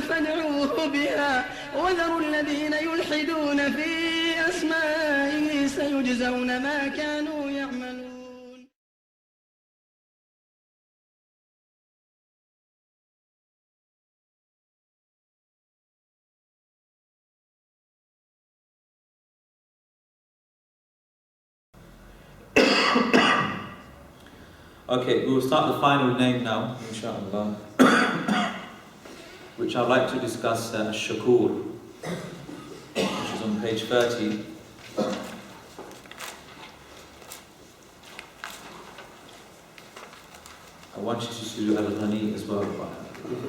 فادعوه بها وذروا الذين يلحدون في أسمائه سيجزون ما كانوا يعملون. Okay, we will start the final name now, inshallah, which I'd like to discuss, Ash-Shakoor, which is on page 30. I want you to do Al-Ghani as well.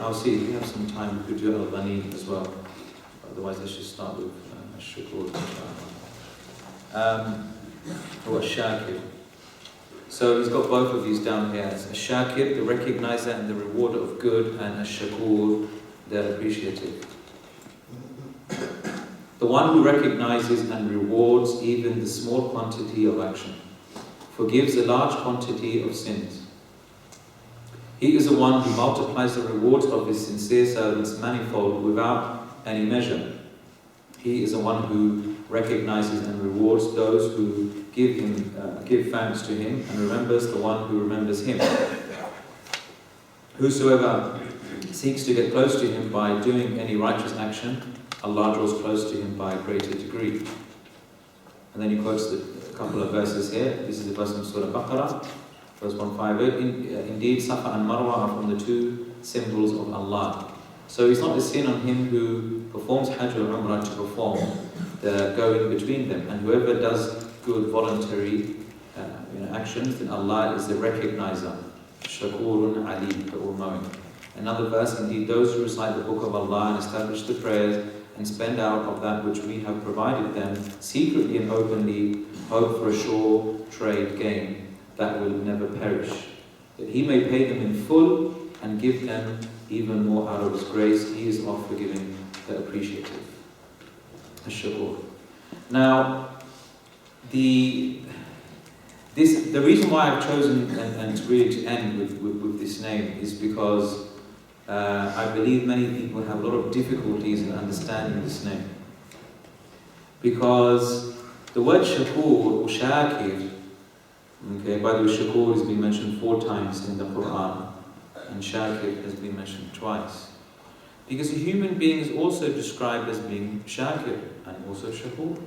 I'll see if we have some time, we could do Al-Ghani as well. Otherwise, let's just start with Ash-Shakoor, or Ash-Shakir. So he's got both of these down here. It's Ash-Shakir, the recognizer and the rewarder of good, and Ash-Shakoor, the appreciative. The one who recognizes and rewards even the small quantity of action, forgives a large quantity of sins. He is the one who multiplies the rewards of his sincere servants manifold without any measure. He is the one who recognizes and rewards those who give thanks to him, and remembers the one who remembers him. Whosoever seeks to get close to him by doing any righteous action, Allah draws close to him by a greater degree. And then he quotes a couple of verses here. This is a verse from Surah Baqarah, verse 158. Indeed, Safa and Marwa are from the two symbols of Allah. So it's not a sin on him who performs Hajj or Umrah to perform the going between them. And whoever does good voluntary actions, then Allah is the recognizer, Shakurun Ali, the all-knowing. Another verse, indeed, those who recite the book of Allah and establish the prayers and spend out of that which we have provided them, secretly and openly, hope for a sure trade gain that will never perish, that He may pay them in full and give them even more out of His grace. He is oft forgiving, the appreciative. Ash-Shakoor. Now, the reason why I've chosen and really to end with this name is because I believe many people have a lot of difficulties in understanding this name. Because the word Shakoor or Shakir, okay, by the way, Shakoor has been mentioned 4 times in the Quran, and Shakir has been mentioned twice. Because a human being is also described as being Shakir and also Shakoor.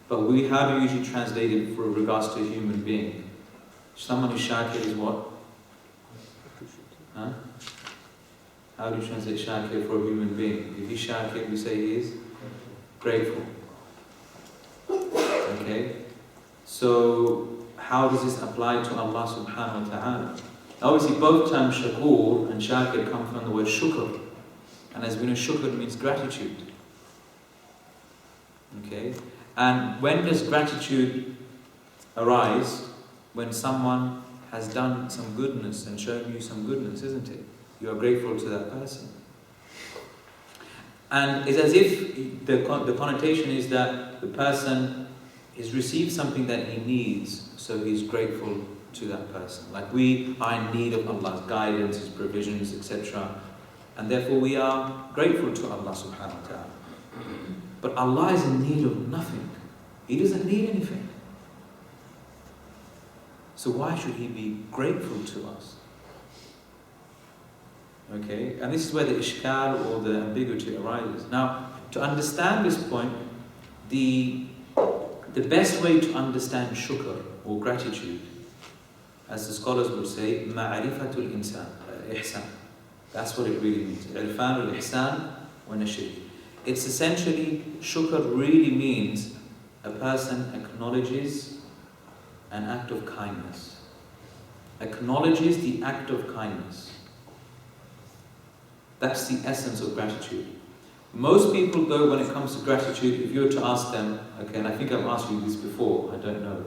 But how do you usually translate it for regards to a human being? Someone who's Shakir is what? Huh? How do you translate Shakir for a human being? If he's Shakir, we say he is grateful. Okay? So, how does this apply to Allah subhanahu wa ta'ala? Obviously, both terms Shakoor and Shakir come from the word Shukr. And as we know, Shukr means gratitude. Okay? And when does gratitude arise? When someone has done some goodness and shown you some goodness, isn't it? You are grateful to that person. And it's as if the connotation is that the person has received something that he needs, so he's grateful to that person. Like we are in need of Allah's guidance, His provisions, etc. And therefore we are grateful to Allah subhanahu wa ta'ala. But Allah is in need of nothing. He doesn't need anything. So why should He be grateful to us? Okay, and this is where the ishkal or the ambiguity arises. Now, to understand this point, the best way to understand shukr or gratitude, as the scholars would say, ma'arifatul insan, ihsan. That's what it really means. Irfanul ihsan wa nashri. It's essentially, shukr really means a person acknowledges an act of kindness. Acknowledges the act of kindness. That's the essence of gratitude. Most people, though, when it comes to gratitude, if you were to ask them, okay, and I think I've asked you this before, I don't know,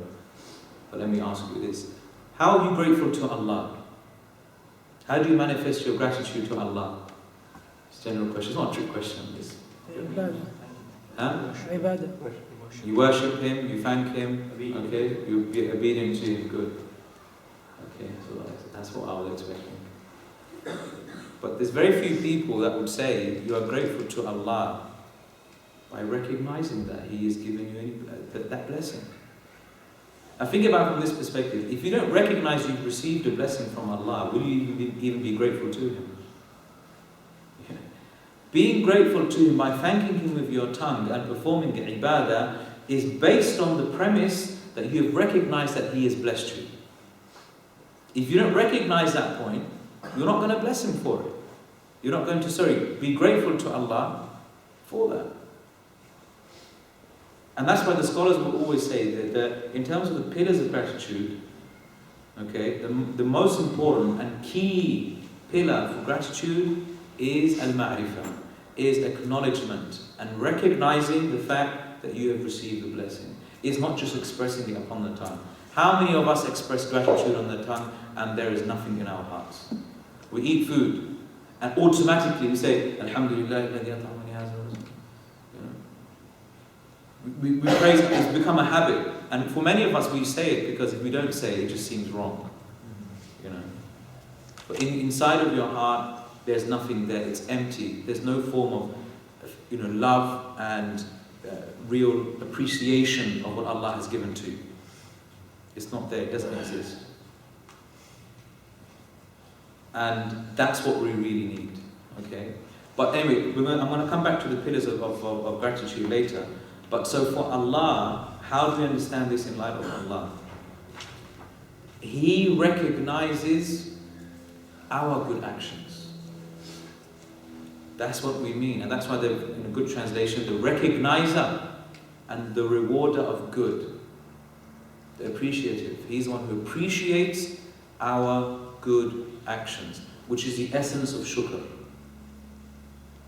but let me ask you this. How are you grateful to Allah? How do you manifest your gratitude to Allah? It's a general question. It's not a trick question. It's you worship Him, you thank Him, okay? You be obedient to Him, good. Okay, so that's what I was expecting. But there's very few people that would say you are grateful to Allah by recognizing that He is giving you that blessing. Now think about it from this perspective. If you don't recognize you've received a blessing from Allah, will you even be grateful to Him? Yeah. Being grateful to Him by thanking Him with your tongue and performing ibadah is based on the premise that you have recognized that He has blessed you. If you don't recognize that point, you're not going to bless Him for it. You're not going to, be grateful to Allah for that. And that's why the scholars will always say that in terms of the pillars of gratitude, okay, the most important and key pillar for gratitude is al-ma'rifah, is acknowledgement and recognizing the fact that you have received the blessing. It's not just expressing it upon the tongue. How many of us express gratitude on the tongue and there is nothing in our hearts? We eat food and automatically we say, Alhamdulillah, we praise it. It's become a habit. And for many of us, we say it because if we don't say it, it just seems wrong. You know. But inside of your heart, there's nothing there. It's empty. There's no form of, love and real appreciation of what Allah has given to you. It's not there. It doesn't exist. And that's what we really need. Okay. But anyway, I'm going to come back to the pillars of gratitude later. But so for Allah, how do we understand this in light of Allah? He recognizes our good actions. That's what we mean. And that's why in a good translation, the recognizer and the rewarder of good. The appreciative. He's the one who appreciates our good actions, which is the essence of shukr.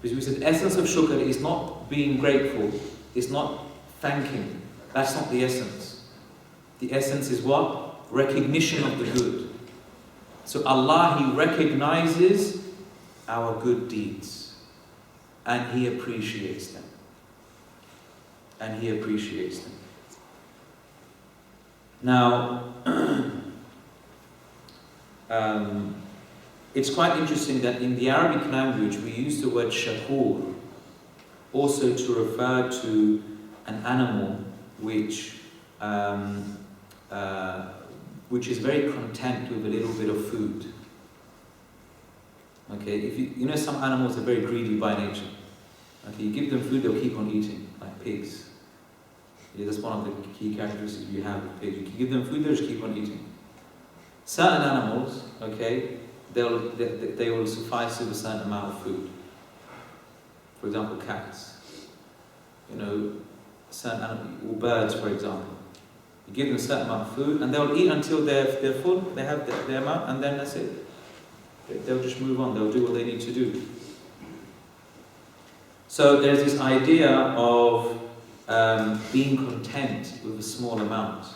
Because we said the essence of shukr is not being grateful, it's not thanking. That's not the essence. The essence is what? Recognition of the good. So Allah, He recognizes our good deeds and He appreciates them. And He appreciates them. Now, it's quite interesting that in the Arabic language we use the word shakoor also to refer to an animal which is very content with a little bit of food. Okay, if some animals are very greedy by nature. Okay, you give them food, they'll keep on eating, like pigs. Yeah, that's one of the key characteristics you have with pigs. You give them food, they'll just keep on eating. Certain animals, okay, they will suffice with a certain amount of food. For example, cats. Certain animals, or birds, for example. You give them a certain amount of food, and they'll eat until they're full. They have their amount, and then that's it. They'll just move on. They'll do what they need to do. So there's this idea of being content with a small amount.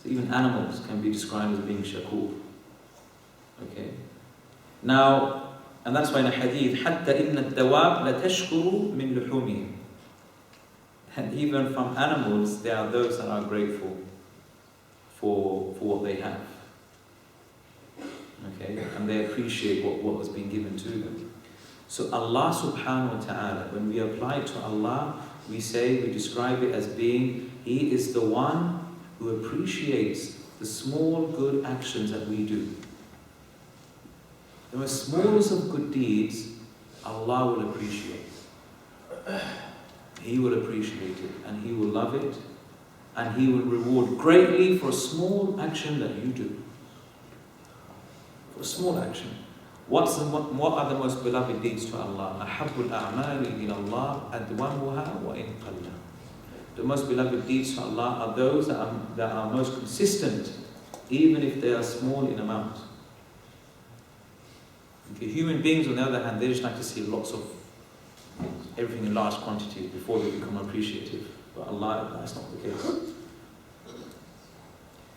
So even animals can be described as being shakoor. Okay. Now, and that's why in a hadith, حَتَّى إِنَّ الدَّوَابَ لَتَشْكُرُ مِنْ لُحُومِهِمْ. And even from animals, there are those that are grateful for what they have. Okay, and they appreciate what has been given to them. So Allah subhanahu wa ta'ala, when we apply it to Allah, we describe it as being, He is the one who appreciates the small good actions that we do. The most smallest of good deeds, Allah will appreciate. He will appreciate it, and He will love it, and He will reward greatly for a small action that you do. For a small action. What are the most beloved deeds to Allah? أَحَبُّ الْأَعْمَالِ إِلَى اللَّهِ أَدْوَمُهَا وَإِنْ قَلَّ. The most beloved deeds to Allah are those that are most consistent, even if they are small in amount. Okay, human beings, on the other hand, they just like to see lots of everything in large quantities before they become appreciative. But Allah, that's not the case.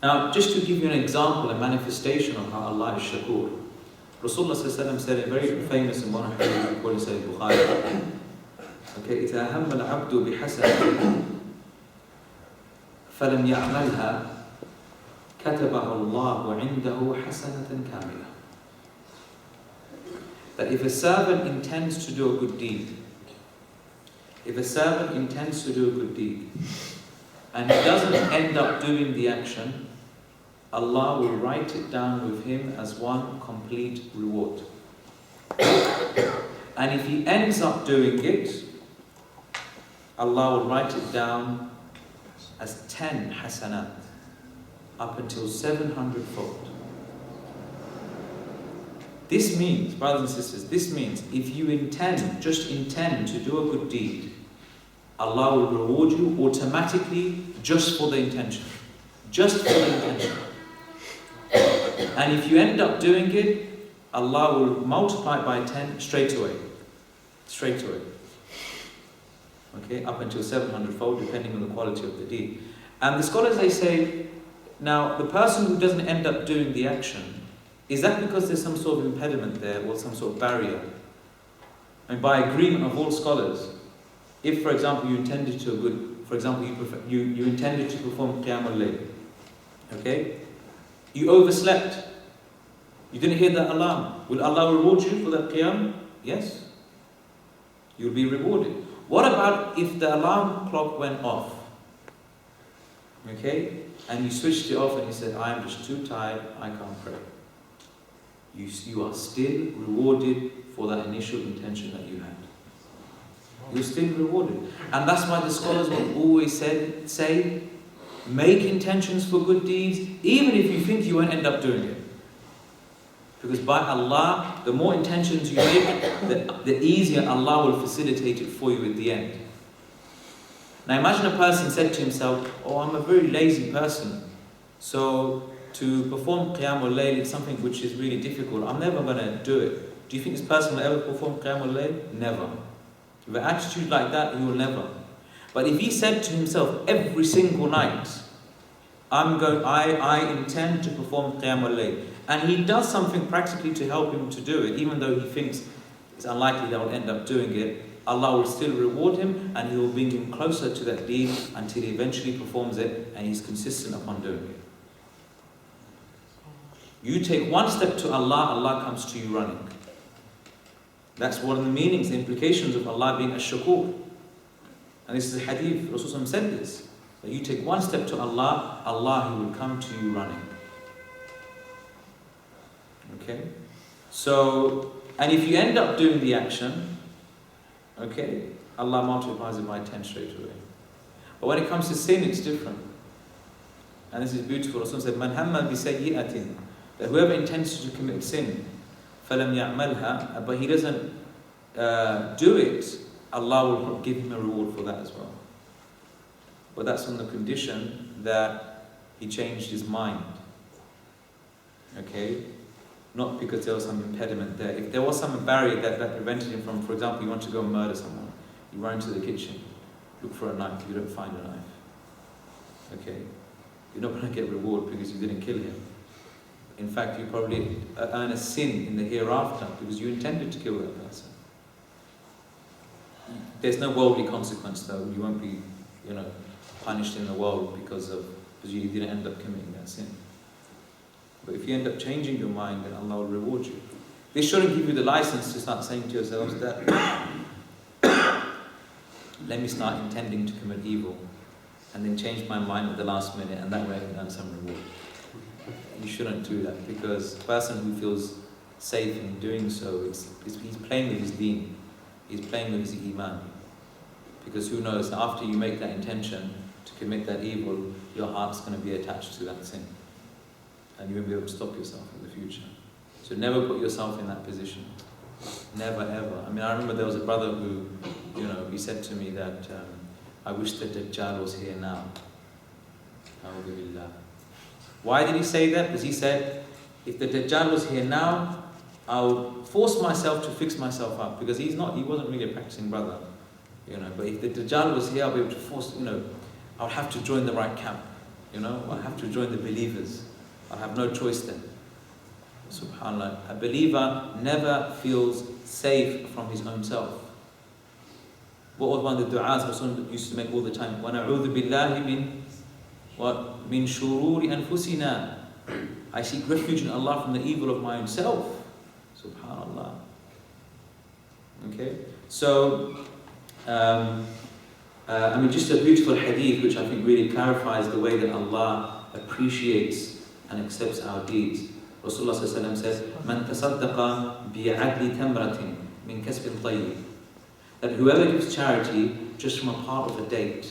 Now, just to give you an example, a manifestation of how Allah is Shakoor, Rasulullah said it very famous in one of the hadith according to Bukhari. Okay, إِذَا هَمَّ الْعَبْدُ بِحَسَنَةٍ فَلَمْ يَعْمَلْهَا كَتَبَهُ اللَّهُ عِنْدَهُ حَسَنَةً كَامِلَةً. that if a servant intends to do a good deed, and he doesn't end up doing the action, Allah will write it down with him as one complete reward. And if he ends up doing it, Allah will write it down as 10 hasanat, up until 700-fold. This means, brothers and sisters, if you just intend to do a good deed, Allah will reward you automatically just for the intention. And if you end up doing it, Allah will multiply it by 10 straight away. Okay, up until 700-fold, depending on the quality of the deed. And the scholars, they say, now the person who doesn't end up doing the action, is that because there's some sort of impediment there or some sort of barrier? And by agreement of all scholars, if, for example, you intended to you intended to perform Qiyam al-Layl, okay? You overslept. You didn't hear that alarm. Will Allah reward you for that Qiyam? Yes. You'll be rewarded. What about if the alarm clock went off? Okay? And you switched it off and you said, I am just too tired, I can't pray. You are still rewarded for that initial intention that you had. You're still rewarded. And that's why the scholars will always say, make intentions for good deeds, even if you think you won't end up doing it. Because by Allah, the more intentions you make, the easier Allah will facilitate it for you at the end. Now imagine a person said to himself, oh, I'm a very lazy person, so to perform Qiyam al-Layl is something which is really difficult. I'm never going to do it. Do you think this person will ever perform Qiyam al-Layl? Never. With an attitude like that, he will never. But if he said to himself every single night, I intend to perform Qiyam al-Layl, and he does something practically to help him to do it, even though he thinks it's unlikely that he'll end up doing it, Allah will still reward him and He will bring him closer to that deed until he eventually performs it and he's consistent upon doing it. You take one step to Allah, Allah comes to you running. That's one of the meanings, the implications of Allah being Ash-Shakoor. And this is a hadith, Rasulullah said this, that you take one step to Allah, Allah He will come to you running. Okay? So, and if you end up doing the action, okay, Allah multiplies it by 10 straight away. But when it comes to sin, it's different. And this is beautiful. Rasulullah said, Man hamma bi sayyi'atin, that whoever intends to commit sin, فَلَمْ يَعْمَلْهَا, but he doesn't do it, Allah will give him a reward for that as well. But that's on the condition that he changed his mind. Okay? Not because there was some impediment there. If there was some barrier that prevented him from, for example, you want to go and murder someone, you run into the kitchen, look for a knife, you don't find a knife. Okay? You're not going to get reward because you didn't kill him. In fact, you probably earn a sin in the hereafter because you intended to kill that person. There's no worldly consequence though. You won't be, punished in the world because you didn't end up committing that sin. But if you end up changing your mind, then Allah will reward you. This shouldn't give you the license to start saying to yourselves that let me start intending to commit evil and then change my mind at the last minute and that way I can earn some reward. You shouldn't do that because the person who feels safe in doing so, he's playing with his deen. He's playing with his iman. Because who knows, after you make that intention to commit that evil, your heart's going to be attached to that sin. And you won't be able to stop yourself in the future. So never put yourself in that position. Never, ever. I mean, I remember there was a brother who, he said to me that, I wish the Dajjal was here now. Why did he say that? Because he said, if the Dajjal was here now, I would force myself to fix myself up. Because he wasn't really a practicing brother. But if the Dajjal was here, I'll be able to force, I would have to join the right camp. I'll have to join the believers. I'll have no choice then. SubhanAllah. A believer never feels safe from his own self. What was one of the du'as Rasul used to make all the time? وَنَعُوذُ بِاللَّهِ مِنْ شُرُورِ أَنفُسِنَا. I seek refuge in Allah from the evil of my own self. SubhanAllah. Okay? So, just a beautiful hadith which I think really clarifies the way that Allah appreciates and accepts our deeds. Rasulullah ﷺ says, "Man tasaddaqa bi'adli tamratin min kasbin tayyib." That whoever gives charity just from a part of a date,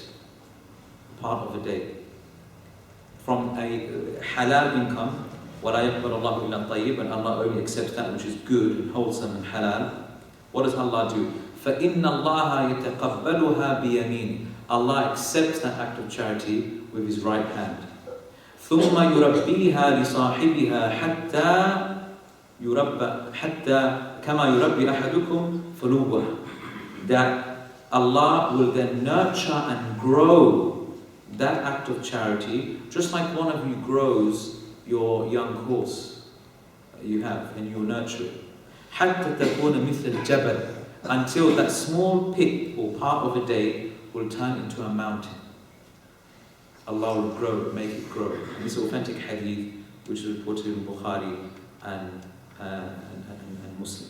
from a halal income, وَلَا يَقْبَلُ اللَّهُ إِلَّا طَيِّبًا, and Allah only accepts that which is good and wholesome and halal. What does Allah do? فَإِنَّ اللَّهَ يَتَقَبَّلُهَا بِيَمِينِهِ. Allah accepts that act of charity with His right hand. ثُمَّ يُرَبِّيهَا لِصَاحِبِهَا حَتَّى كَمَا يُرَبِّي أَحَدُكُمْ فَلُوَّهُ. That Allah will then nurture and grow that act of charity, just like one of you grows your young horse you have, and you nurture it. حَتَّى تَكُونَ مِثْلَ الْجَبَلِ, until that small pit or part of a day will turn into a mountain. Allah will grow it, make it grow. And this authentic hadith, which is reported in Bukhari and Muslim.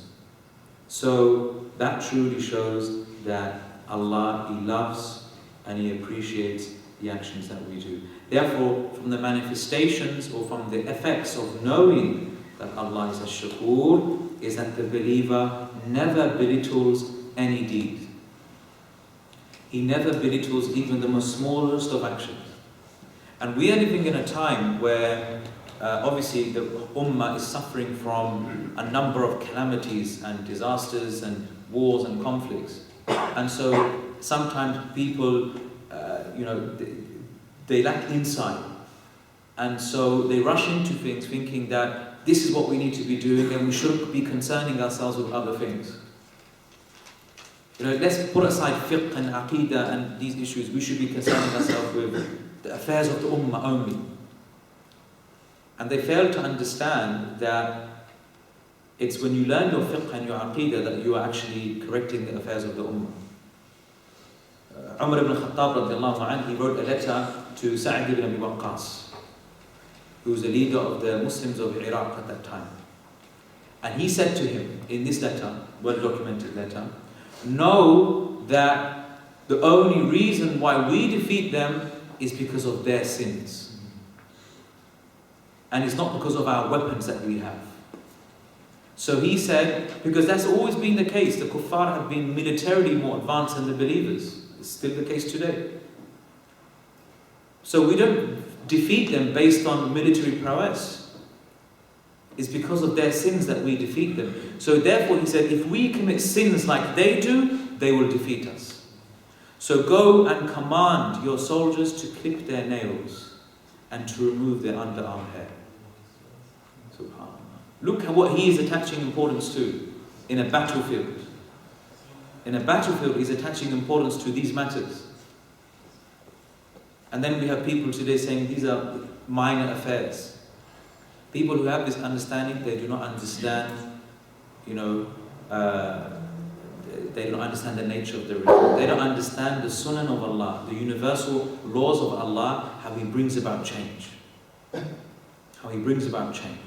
So that truly shows that Allah, He loves and He appreciates the actions that we do. Therefore, from the manifestations or from the effects of knowing that Allah is Ash-Shakoor is that the believer never belittles any deed. He never belittles even the most smallest of actions. And we are living in a time where obviously the Ummah is suffering from a number of calamities and disasters and wars and conflicts. And so sometimes people, they lack insight. And so they rush into things thinking that this is what we need to be doing and we shouldn't be concerning ourselves with other things. Let's put aside fiqh and aqidah and these issues. We should be concerning ourselves with the affairs of the ummah only. And they fail to understand that it's when you learn your fiqh and your aqidah that you are actually correcting the affairs of the ummah. Umar ibn Khattab radiallahu anhu, he wrote a letter to Sa'd ibn Abi Waqqas, who was the leader of the Muslims of Iraq at that time. And he said to him in this letter, well-documented letter, know that the only reason why we defeat them is because of their sins. And it's not because of our weapons that we have. So he said, because that's always been the case, the kuffar have been militarily more advanced than the believers. It's still the case today. So we don't defeat them based on military prowess. It's because of their sins that we defeat them. So therefore he said, if we commit sins like they do, they will defeat us. So go and command your soldiers to clip their nails and to remove their underarm hair. SubhanAllah. Look at what he is attaching importance to in a battlefield. In a battlefield, he's attaching importance to these matters. And then we have people today saying these are minor affairs. People who have this understanding, they do not understand, they don't understand the nature of the religion. They don't understand the sunnah of Allah, the universal laws of Allah, how He brings about change. How He brings about change.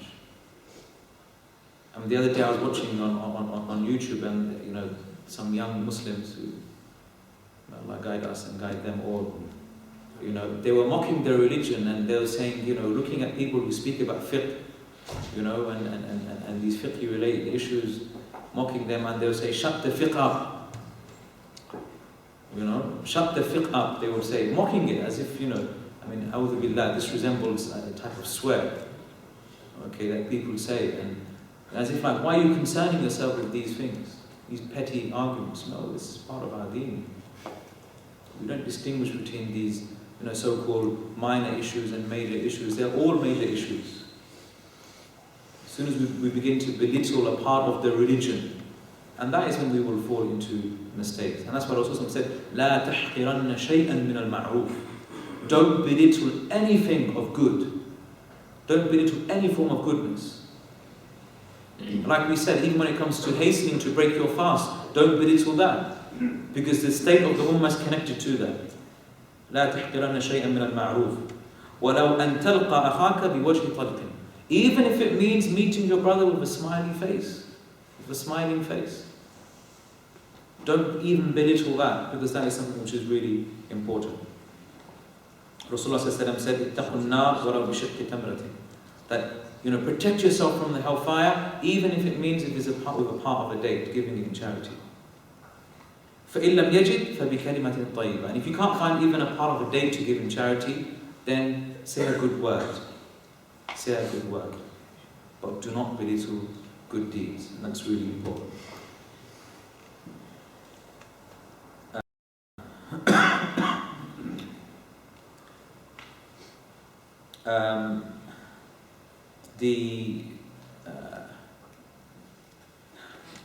And the other day I was watching on YouTube, and some young Muslims who Allah guide us and guide them all. They were mocking their religion, and they were saying, looking at people who speak about fiqh, and these fiqh related issues, mocking them, and they would say, shut the fiqh up. Shut the fiqh up, they would say, mocking it as if, A'udhu Billah, this resembles a type of swear, that people say, and as if like, why are you concerning yourself with these things, these petty arguments? No, this is part of our deen. We don't distinguish between these, so-called minor issues and major issues. They're all major issues. As soon as we begin to belittle a part of the religion, and that is when we will fall into mistakes. And that's what Rasulullah said, لا تحقرن شيئا من المعروف. Don't belittle anything of good. Don't belittle any form of goodness. Like we said, even when it comes to hastening to break your fast, don't belittle that. Because the state of the ummah is connected to that. لا تحقرن شيئا من المعروف ولو أن تلقى أخاك بوجه طلق. Even if it means meeting your brother with a smiling face. With a smiling face. Don't even belittle that, because that is something which is really important. Rasulullah said, "Ittaqun nar walaw bi shiqqi tamratin." That, protect yourself from the hellfire, even if it means it is with a part of a date, giving it in charity. فَإِن لَمْ يَجِدْ فَبِكَلِمَةٍ طَيِّبَةٍ. And if you can't find even a part of a date to give in charity, then say a good word. Say a good word. But do not belittle good deeds. And that's really important.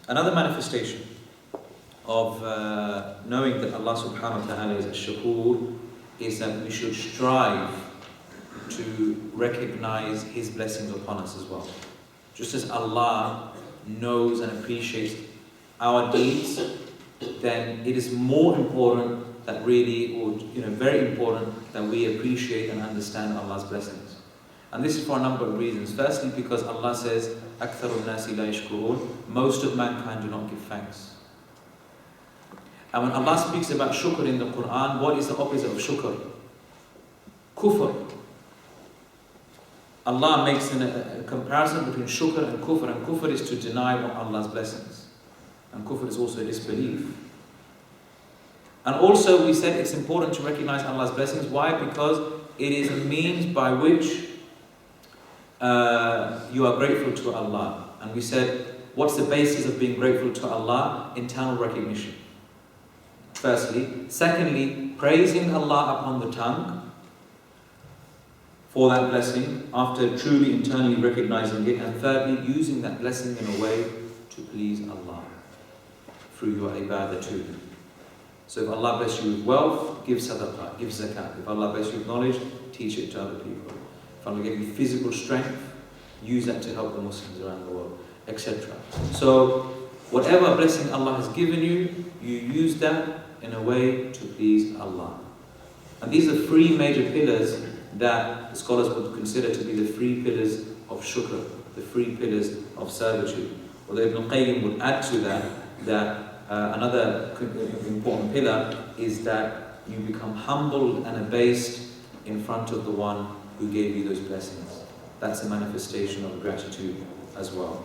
Another manifestation of knowing that Allah subhanahu wa ta'ala is Ash-Shakoor is that we should strive to recognize His blessings upon us as well. Just as Allah knows and appreciates our deeds, then it is more important that really, or very important, that we appreciate and understand Allah's blessings. And this is for a number of reasons. Firstly, because Allah says, أَكْثَرُ النَّاسِ لَا يَشْكُرُونَ. Most of mankind do not give thanks. And when Allah speaks about shukr in the Quran, what is the opposite of shukr? Kufr. Allah makes a comparison between shukr and kufr. And kufr is to deny Allah's blessings. And kufr is also disbelief. And also we said it's important to recognize Allah's blessings. Why? Because it is a means by which you are grateful to Allah. And we said, what's the basis of being grateful to Allah? Internal recognition. Firstly. Secondly, praising Allah upon the tongue for that blessing after truly internally recognizing it. And thirdly, using that blessing in a way to please Allah through your ibadah too. So if Allah bless you with wealth, give sadaqah, give zakat. If Allah bless you with knowledge, teach it to other people. If Allah give you physical strength, use that to help the Muslims around the world, etc. So whatever blessing Allah has given you, you use that in a way to please Allah. And these are three major pillars that the scholars would consider to be the three pillars of shukr, the three pillars of servitude. Although Ibn Qayyim would add to that another important pillar is that you become humbled and abased in front of the one who gave you those blessings. That's a manifestation of gratitude as well.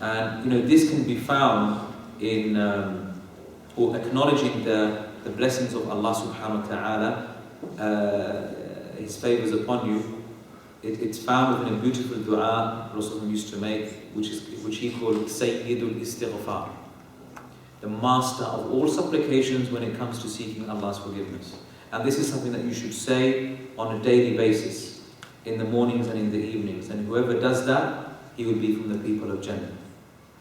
And this can be found in or acknowledging the blessings of Allah subhanahu wa ta'ala, His favors upon you. It's found in a beautiful dua Rasulullah used to make, which he called Sayyidul Istighfar, the master of all supplications when it comes to seeking Allah's forgiveness. And this is something that you should say on a daily basis, in the mornings and in the evenings. And whoever does that, he will be from the people of Jannah.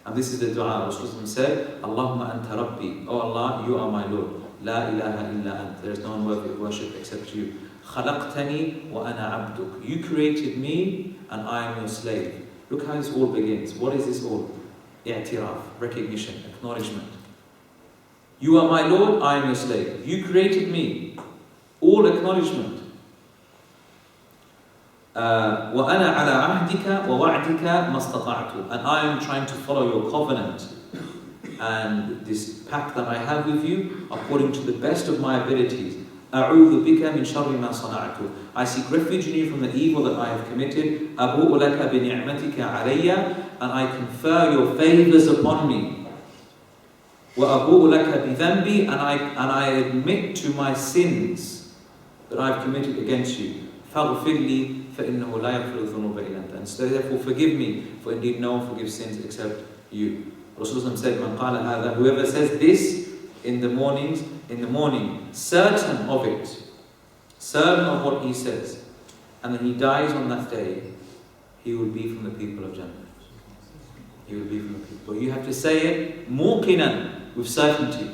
And this is the dua Rasulullah said, Allahumma anta rabbi, oh Allah, you are my Lord. La ilaha illa ant, there is no one worthy of worship except you. Khalaqtani wa ana abduk, you created me and I am your slave. Look how this all begins. What is this all? I'tiraf, recognition, acknowledgement. You are my Lord, I am your slave. You created me. All acknowledgement. وَأَنَا عَلَىٰ عَهْدِكَ وَوَعْدِكَ مَا اسْتَطَعْتُ. And I am trying to follow your covenant and this pact that I have with you according to the best of my abilities. أَعُوذُ بِكَ مِنْ شَرِّ مَا صَنَعْتُ. I seek refuge in you from the evil that I have committed. أَبُوءُ لَكَ بِنِعْمَتِكَ عَلَيَّ. And I confer your favors upon me. وَأَبُوءُ لَكَ بِذَنْبِي. And I admit to my sins that I have committed against you. فَاغْفِرْ لِي فَإِنَّهُ لَا يَغْفِرُ الذُّنُوبَ إِلَّا أَنْتَ. And so therefore forgive me, for indeed no one forgives sins except you. Rasulullah said, "Man qala hadha," whoever says this in the morning, certain of it, certain of what he says, and then he dies on that day, he will be from the people of Jannah. He will be from the people. You have to say it muqinan, with certainty.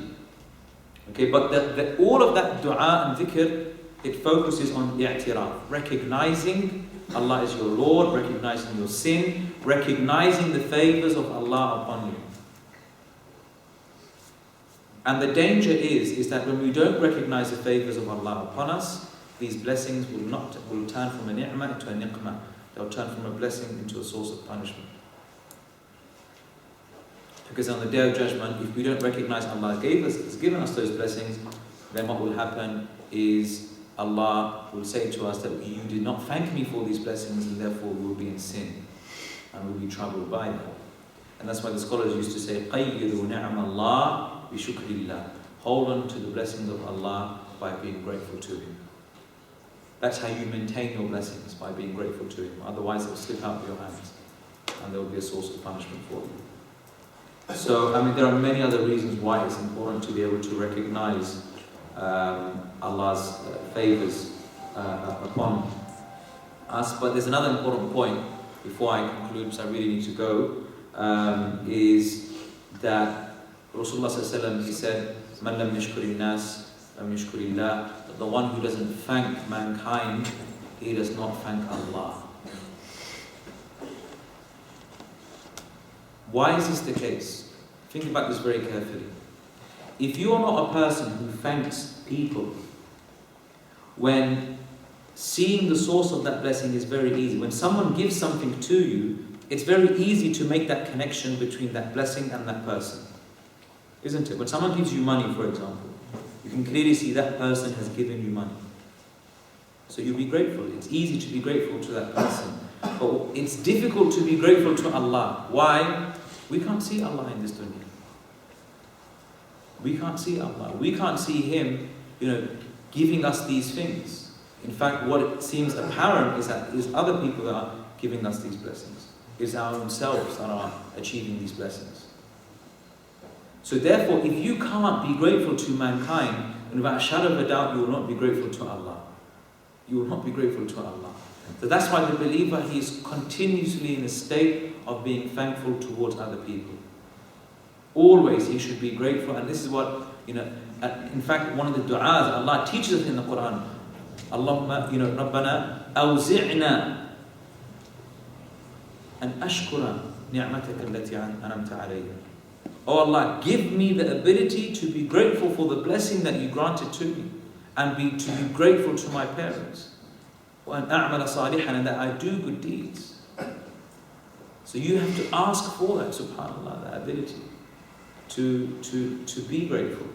Okay, but all of that dua and dhikr, it focuses on i'tiraf, recognizing Allah is your Lord, recognizing your sin, recognizing the favors of Allah upon you. And the danger is that when we don't recognize the favors of Allah upon us, these blessings will turn from a ni'mah into a niqmah. They'll turn from a blessing into a source of punishment. Because on the Day of Judgment, if we don't recognize Allah has given us those blessings, then what will happen is Allah will say to us that you did not thank me for these blessings, and therefore we will be in sin and will be troubled by them. And that's why the scholars used to say, قَيِّرُوا نِعْمَ اللَّهِ بِشُكْرِ اللَّهِ. Hold on to the blessings of Allah by being grateful to Him. That's how you maintain your blessings, by being grateful to Him. Otherwise, they'll slip out of your hands and there will be a source of punishment for you. So, I mean, there are many other reasons why it's important to be able to recognize Allah's favors upon us. But there's another important point before I conclude, because I really need to go, is that Rasulullah sallallahu alaihi wasallam, he said, "Man lam yashkuri nas, lam yashkuri Allah." That the one who doesn't thank mankind, he does not thank Allah. Why is this the case? Think about this very carefully. If you are not a person who thanks people, when seeing the source of that blessing is very easy. When someone gives something to you, it's very easy to make that connection between that blessing and that person. Isn't it? When someone gives you money, for example, you can clearly see that person has given you money. So you'll be grateful. It's easy to be grateful to that person. But it's difficult to be grateful to Allah. Why? We can't see Allah in this dunya. We can't see Allah. We can't see Him, giving us these things. In fact, what it seems apparent is that it's other people that are giving us these blessings. It's our own selves that are achieving these blessings. So therefore, if you can't be grateful to mankind, and without a shadow of a doubt, you will not be grateful to Allah. You will not be grateful to Allah. So that's why the believer, he is continuously in a state of being thankful towards other people. Always he should be grateful, and this is what, in fact, one of the du'as Allah teaches us in the Quran. Allahumma, Rabbana awzi'na an ashkura ni'mataka allati an'amta alayya. Oh Allah, give me the ability to be grateful for the blessing that you granted to me, and to be grateful to my parents. وَأَنْ أَعْمَلَ صَالِحًا, and that I do good deeds. So you have to ask for that, subhanAllah, that ability to be grateful.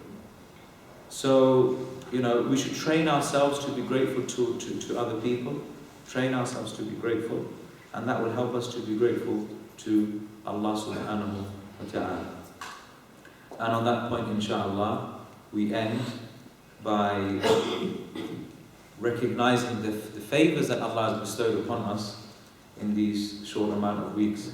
So, we should train ourselves to be grateful to other people, train ourselves to be grateful, and that will help us to be grateful to Allah subhanahu wa ta'ala. And on that point, inshallah, we end by recognizing the favors that Allah has bestowed upon us in these short amount of weeks,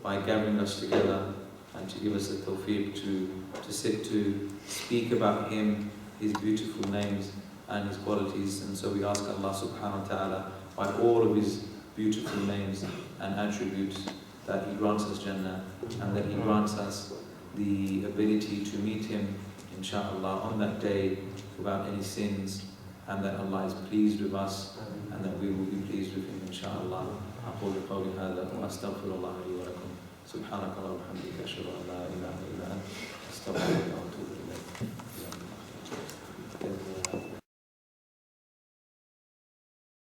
by gathering us together and to give us the tawfiq to sit to speak about Him, His beautiful names and His qualities. And so we ask Allah subhanahu wa ta'ala, by all of His beautiful names and attributes, that He grants us Jannah, and that He grants us the ability to meet Him, inshaAllah, on that day without any sins, and that Allah is pleased with us, and that we will be pleased with Him, inshaAllah. أقول قولي هذا وأستغفر الله لي ولكم. سبحانك اللهم وبحمدك أشهد أن لا إله إلا أنت أستغفرك وأتوب إليك.